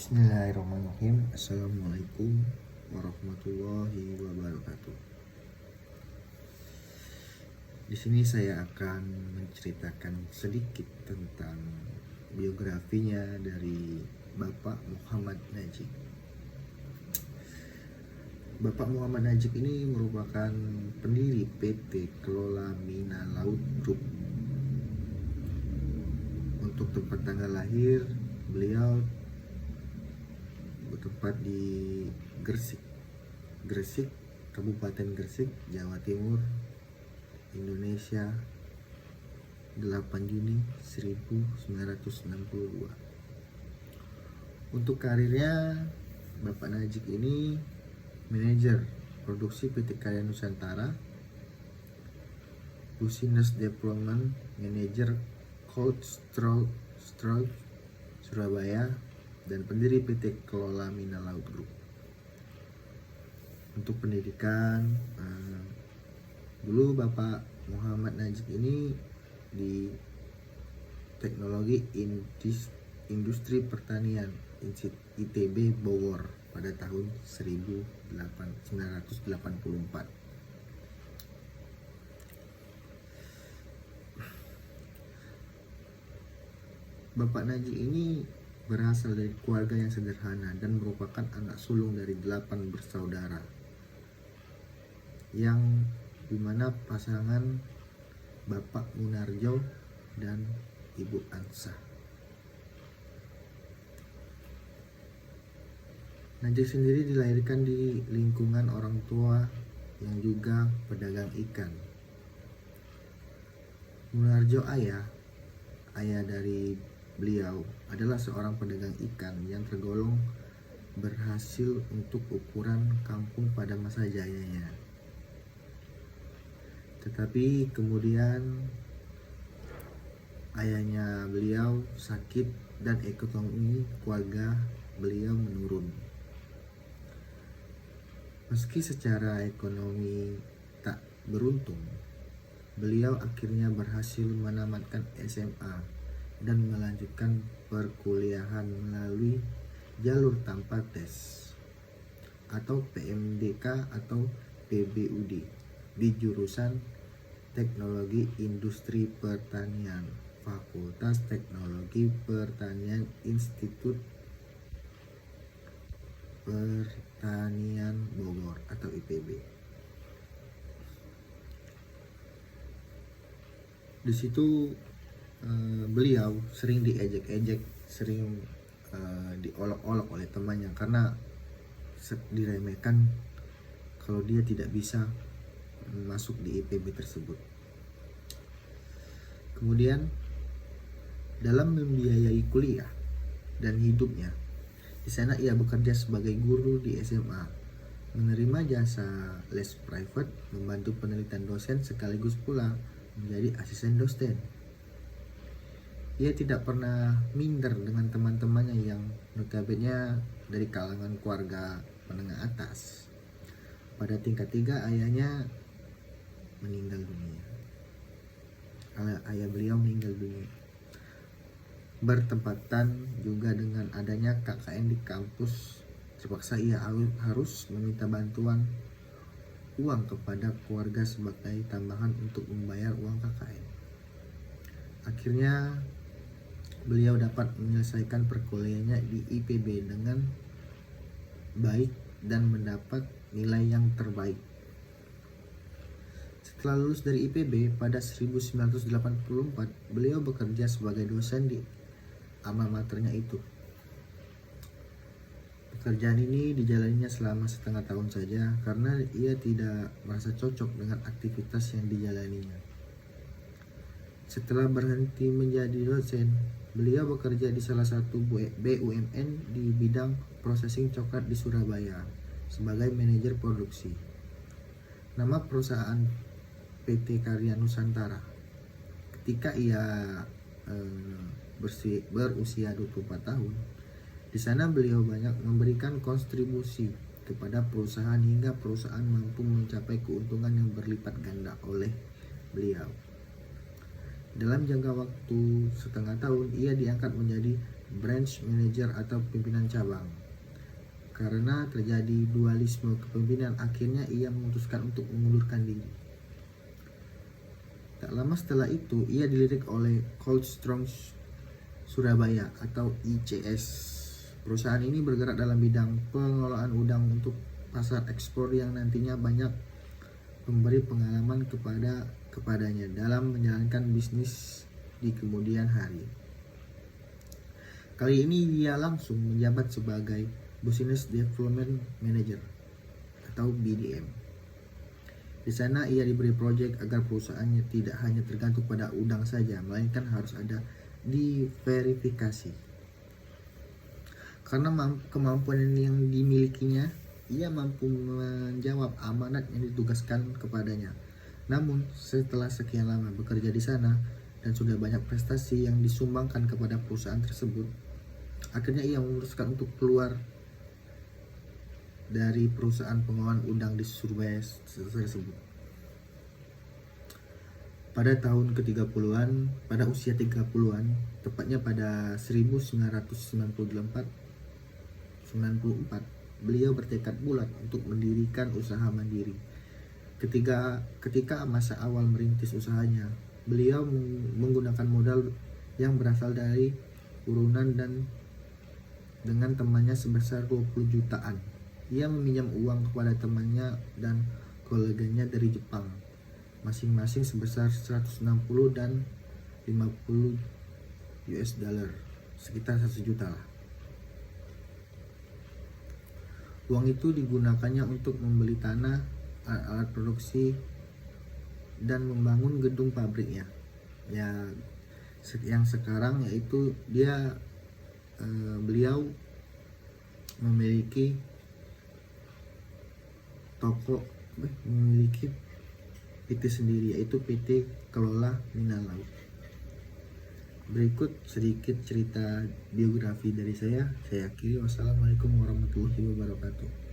Bismillahirrahmanirrahim. Assalamualaikum warahmatullahi wabarakatuh. Di sini saya akan menceritakan sedikit tentang biografinya dari Bapak Muhammad Najib. Bapak Muhammad Najib ini merupakan pendiri PT Kelola Mina Laut Group. Untuk tempat tanggal lahir, beliau bertempat di Gresik, Kabupaten Gresik, Jawa Timur, Indonesia, 8 Juni 1962. Untuk karirnya, Bapak Najib ini manajer produksi PT Karya Nusantara, Business Development Manager Cold Straw Surabaya, dan pendiri PT Kelola Mina Laut Group. Untuk pendidikan, dulu Bapak Muhammad Najib ini di Teknologi Industri Pertanian ITB Bogor pada tahun 1984. Bapak Najib ini berasal dari keluarga yang sederhana dan merupakan anak sulung dari 8 bersaudara, yang dimana pasangan Bapak Munarjo dan Ibu Ansah. Najib sendiri dilahirkan di lingkungan orang tua yang juga pedagang ikan. Munarjo ayah dari beliau adalah seorang pedagang ikan yang tergolong berhasil untuk ukuran kampung pada masa jayanya. Tetapi kemudian ayahnya beliau sakit dan ekonomi keluarga beliau menurun. Meski secara ekonomi tak beruntung, beliau akhirnya berhasil menamatkan SMA dan melanjutkan perkuliahan melalui jalur tanpa tes atau PMDK atau PBUD di jurusan Teknologi Industri Pertanian, Fakultas Teknologi Pertanian Institut Pertanian Bogor atau IPB. Di situ beliau sering diejek-ejek, sering diolok-olok oleh temannya karena diremehkan kalau dia tidak bisa masuk di IPB tersebut. Kemudian dalam membiayai kuliah dan hidupnya, di sana ia bekerja sebagai guru di SMA, menerima jasa les private, membantu penelitian dosen sekaligus pula menjadi asisten dosen. Ia tidak pernah minder dengan teman-temannya yang notabene dari kalangan keluarga menengah atas. Pada tingkat 3 ayahnya meninggal dunia. Ayah beliau meninggal dunia. Bertepatan juga dengan adanya KKN di kampus, terpaksa ia harus meminta bantuan uang kepada keluarga sebagai tambahan untuk membayar uang KKN. Akhirnya beliau dapat menyelesaikan perkuliahannya di IPB dengan baik dan mendapat nilai yang terbaik. Setelah lulus dari IPB pada 1984, beliau bekerja sebagai dosen di alma maternya itu. Pekerjaan ini dijalaninya selama setengah tahun saja karena ia tidak merasa cocok dengan aktivitas yang dijalaninya. Setelah berhenti menjadi dosen, beliau bekerja di salah satu BUMN di bidang processing coklat di Surabaya sebagai manajer produksi. Nama perusahaan PT Karya Nusantara. Ketika ia berusia 24 tahun, di sana beliau banyak memberikan kontribusi kepada perusahaan hingga perusahaan mampu mencapai keuntungan yang berlipat ganda oleh beliau. Dalam jangka waktu setengah tahun, ia diangkat menjadi branch manager atau pimpinan cabang. Karena terjadi dualisme kepemimpinan, akhirnya ia memutuskan untuk mengundurkan diri. Tak lama setelah itu, ia dilirik oleh Cold Strong Surabaya atau ICS. Perusahaan ini bergerak dalam bidang pengelolaan udang untuk pasar ekspor yang nantinya banyak memberi pengalaman kepadanya dalam menjalankan bisnis di kemudian hari. Kali ini ia langsung menjabat sebagai Business Development Manager atau BDM. Di sana ia diberi proyek agar perusahaannya tidak hanya tergantung pada udang saja, melainkan harus ada diverifikasi. Karena kemampuan yang dimilikinya, ia mampu menjawab amanat yang ditugaskan kepadanya. Namun, setelah sekian lama bekerja di sana dan sudah banyak prestasi yang disumbangkan kepada perusahaan tersebut, akhirnya ia memutuskan untuk keluar dari perusahaan pengolahan udang di Surabaya tersebut. Pada tahun ke-30-an, pada usia 30-an, tepatnya pada 1994, beliau bertekad bulat untuk mendirikan usaha mandiri. Ketika masa awal merintis usahanya, beliau menggunakan modal yang berasal dari urunan dan dengan temannya sebesar 20 jutaan. Ia meminjam uang kepada temannya dan koleganya dari Jepang, masing-masing sebesar 160 dan 50 US dollar, sekitar 1 juta lah. Uang itu digunakannya untuk membeli tanah, alat produksi, dan membangun gedung pabriknya. Ya, yang sekarang yaitu beliau memiliki PT sendiri, yaitu PT Kelola Minal Laut. Berikut sedikit cerita biografi dari saya akhiri. Wassalamualaikum warahmatullahi wabarakatuh.